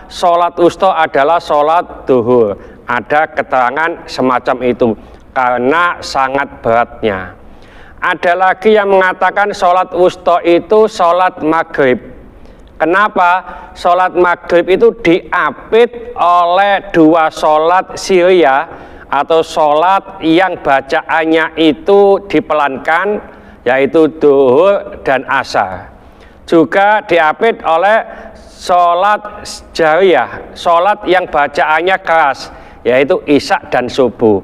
sholat wusta adalah sholat duhur. Ada keterangan semacam itu karena sangat beratnya. Ada lagi yang mengatakan sholat wusta itu sholat maghrib. Kenapa? Sholat maghrib itu diapit oleh dua sholat Syria atau sholat yang bacaannya itu dipelankan, yaitu duhur dan asar. Juga diapit oleh sholat jariyah, sholat yang bacaannya keras, yaitu isya dan subuh.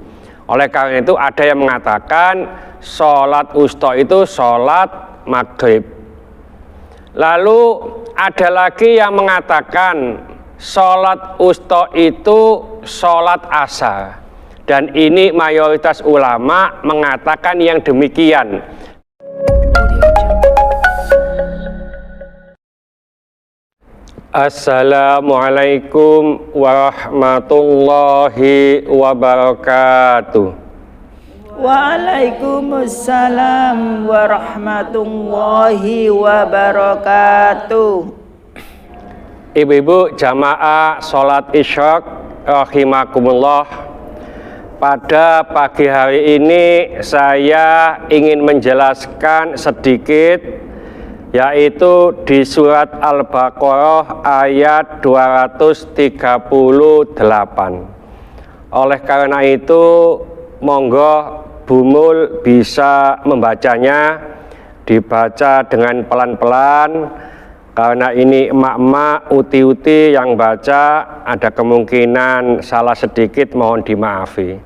Oleh karena itu ada yang mengatakan sholat wusta itu sholat maghrib. Lalu ada lagi yang mengatakan sholat wusta itu sholat asar. Dan ini mayoritas ulama mengatakan yang demikian. Assalamualaikum warahmatullahi wabarakatuh. Waalaikumsalam warahmatullahi wabarakatuh. Ibu-ibu jamaah sholat isyraq rahimakumullah. Pada pagi hari ini saya ingin menjelaskan sedikit, yaitu di surat Al-Baqarah ayat 238. Oleh karena itu monggo Bumul bisa membacanya, dibaca dengan pelan-pelan, karena ini emak-emak uti-uti yang baca, ada kemungkinan salah sedikit, mohon dimaafi.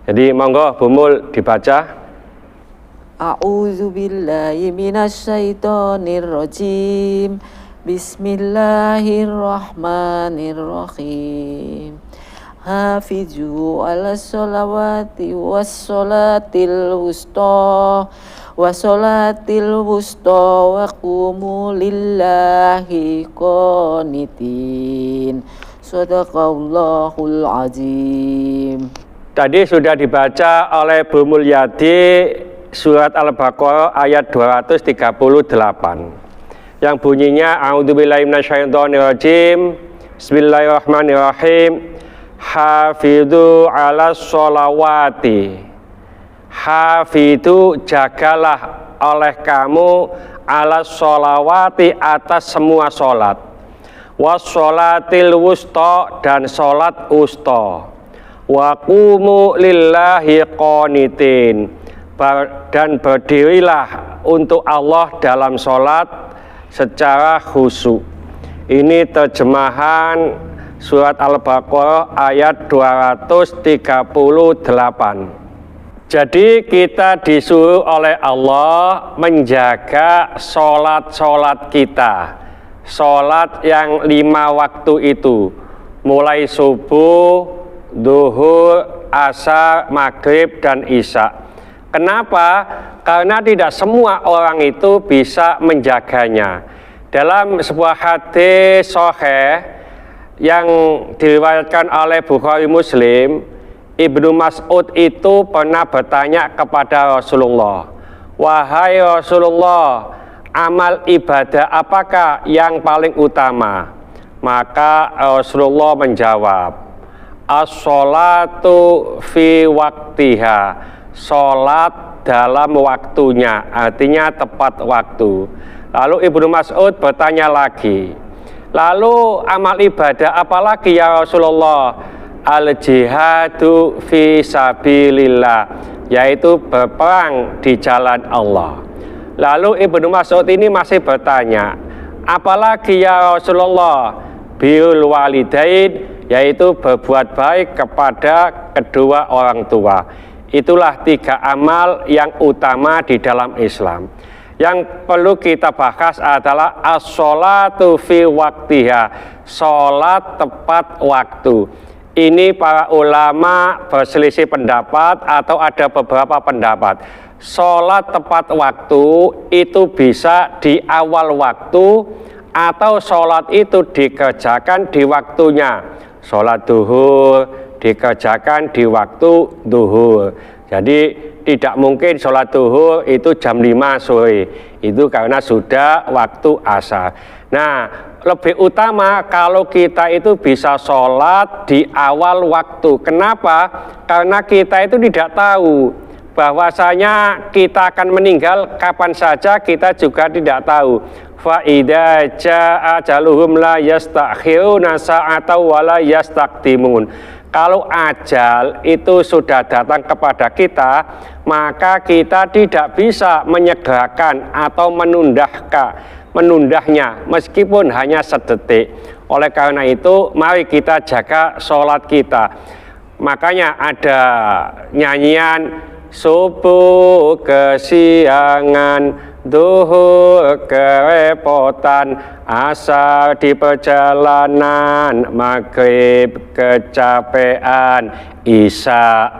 Jadi monggo Bumul dibaca. A'udzubillahi minasyaitonirrajim. Bismillahirrahmanirrahim. Hafizu ala sholawati wassolatil wusta wassolatil wusta wa qumu lillahi qanitin. Shadaqallahul azim. Tadi sudah dibaca oleh Bu Mulyadi surat Al-Baqarah ayat 238 yang bunyinya a'udzubillahi minasyaitonirrajim. Bismillahirrahmanirrahim. Hafidhu ala sholawati. Hafidhu, jagalah oleh kamu ala sholawati, atas semua sholat. Wassolatil wusta, dan sholat wusta. Wa qumu lillahi qanitin, dan berdirilah untuk Allah dalam sholat secara khusyuk. Ini terjemahan surat Al-Baqarah ayat 238. Jadi kita disuruh oleh Allah menjaga sholat-sholat kita, sholat yang 5 waktu itu, mulai subuh, duhur, asar, maghrib, dan isya. Kenapa? Karena tidak semua orang itu bisa menjaganya. Dalam sebuah hadis sahih yang diriwayatkan oleh Bukhari Muslim, Ibnu Mas'ud itu pernah bertanya kepada Rasulullah, "Wahai Rasulullah, amal ibadah apakah yang paling utama?" Maka Rasulullah menjawab, as-sholatu fi waktiha, sholat dalam waktunya, artinya tepat waktu. Lalu Ibnu Mas'ud bertanya lagi, lalu amal ibadah apalagi ya Rasulullah? Al-jihadu fi sabilillah, yaitu berperang di jalan Allah. Lalu Ibnu Mas'ud ini masih bertanya, apalagi ya Rasulullah? Birrul walidain, yaitu berbuat baik kepada kedua orang tua. Itulah 3 amal yang utama di dalam Islam. Yang perlu kita bahas adalah as-sholatu fi waktiha, sholat tepat waktu. Ini para ulama berselisih pendapat atau ada beberapa pendapat. Sholat tepat waktu itu bisa di awal waktu atau sholat itu dikerjakan di waktunya. Sholat duhur dikerjakan di waktu duhur. Jadi tidak mungkin sholat duhur itu jam 5 sore. Itu karena sudah waktu asar. Nah, lebih utama kalau kita itu bisa sholat di awal waktu. Kenapa? Karena kita itu tidak tahu bahwasanya kita akan meninggal kapan saja, kita juga tidak tahu. Fa idza jaa ajaluhum la yastakhiruna sa'atan wa la yastaqdimun. Kalau ajal itu sudah datang kepada kita, maka kita tidak bisa menyegerakan atau menundahnya meskipun hanya sedetik. Oleh karena itu, mari kita jaga sholat kita. Makanya ada nyanyian subuh kesiangan, duhur kerepotan, asar di perjalanan, maghrib kecapean, isya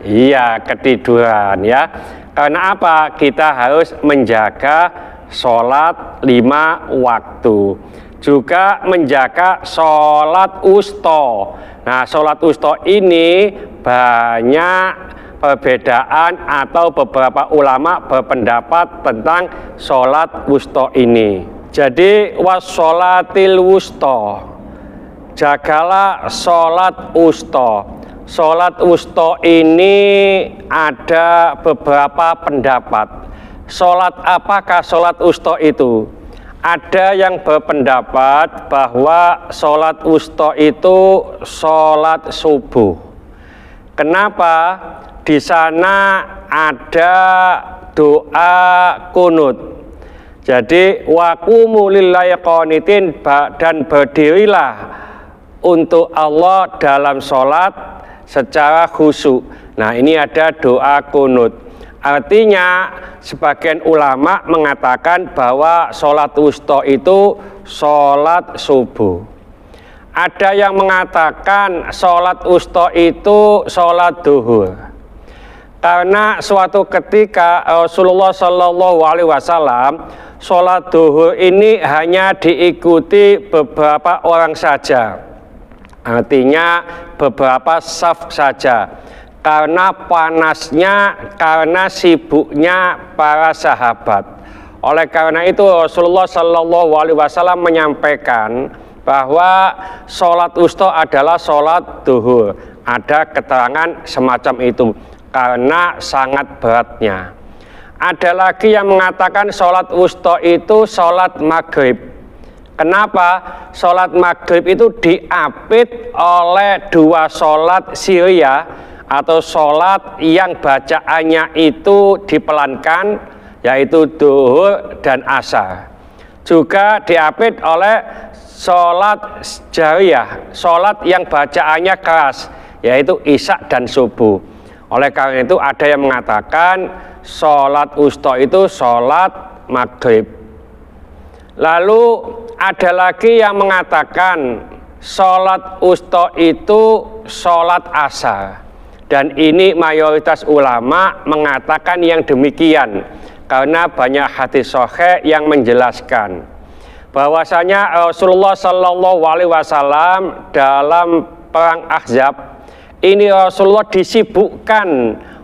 iya ketiduran ya. Karena apa? Kita harus menjaga sholat 5 waktu, juga menjaga sholat wusta. Nah, sholat wusta ini banyak perbedaan atau beberapa ulama berpendapat tentang sholat wusta ini. Jadi wassolatil wusta, jagalah sholat wusta. Sholat wusta ini ada beberapa pendapat. Sholat apakah sholat wusta itu? Ada yang berpendapat bahwa sholat wusta itu sholat subuh. Kenapa? Di sana ada doa kunut. Jadi waqumu lillahi qanitin, dan berdirilah untuk Allah dalam sholat secara khusyuk. Nah, ini ada doa kunut. Artinya sebagian ulama mengatakan bahwa sholat wusta itu sholat subuh. Ada yang mengatakan sholat wusta itu sholat duhur. Karena suatu ketika Rasulullah Shallallahu Alaihi Wasallam sholat duhur ini hanya diikuti beberapa orang saja. Artinya beberapa saf saja. Karena panasnya, karena sibuknya para sahabat. Oleh karena itu Rasulullah Shallallahu Alaihi Wasallam menyampaikan bahwa sholat wusta adalah sholat duhur. Ada keterangan semacam itu karena sangat beratnya. Ada lagi yang mengatakan sholat wusta itu sholat maghrib. Kenapa? Sholat maghrib itu diapit oleh 2 sholat Syria atau sholat yang bacaannya itu dipelankan, yaitu duhur dan asar. Juga diapit oleh sholat jariyah, sholat yang bacaannya keras, yaitu isya dan subuh. Oleh karena itu ada yang mengatakan sholat wusta itu sholat maghrib. Lalu ada lagi yang mengatakan sholat wusta itu sholat asar. Dan ini mayoritas ulama mengatakan yang demikian karena banyak hadis sahih yang menjelaskan bahwasanya Rasulullah Shallallahu Alaihi Wasallam dalam perang Ahzab ini Rasulullah disibukkan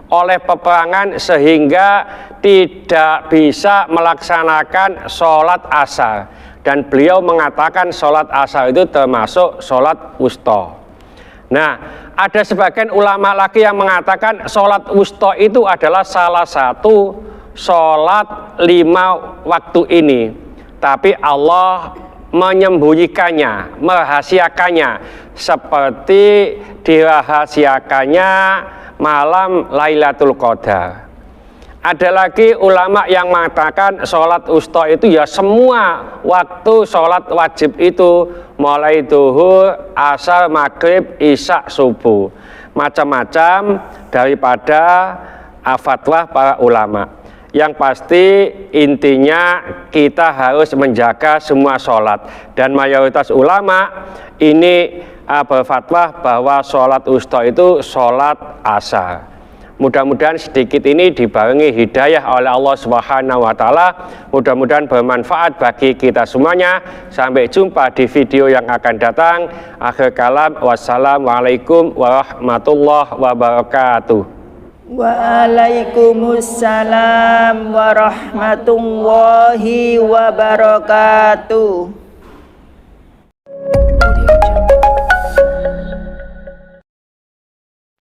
oleh peperangan sehingga tidak bisa melaksanakan sholat asar, dan beliau mengatakan sholat asar itu termasuk sholat wusta. Nah, ada sebagian ulama lagi yang mengatakan sholat wusta itu adalah salah satu sholat 5 waktu ini, tapi Allah menyembunyikannya, merahasiakannya, seperti dirahasiakannya malam Lailatul Qadar. Ada lagi ulama yang mengatakan sholat wusta itu ya semua waktu sholat wajib itu, mulai duhur, asar, maghrib, isya, subuh. Macam-macam daripada fatwa para ulama. Yang pasti intinya kita harus menjaga semua sholat. Dan mayoritas ulama ini berfatwa bahwa sholat wusta itu sholat asar. Mudah-mudahan sedikit ini dibarengi hidayah oleh Allah Subhanahu wa Ta'ala. Mudah-mudahan bermanfaat bagi kita semuanya. Sampai jumpa di video yang akan datang. Akhir kalam, wassalamualaikum warahmatullahi wabarakatuh. Waalaikumsalam warahmatullahi wabarakatuh.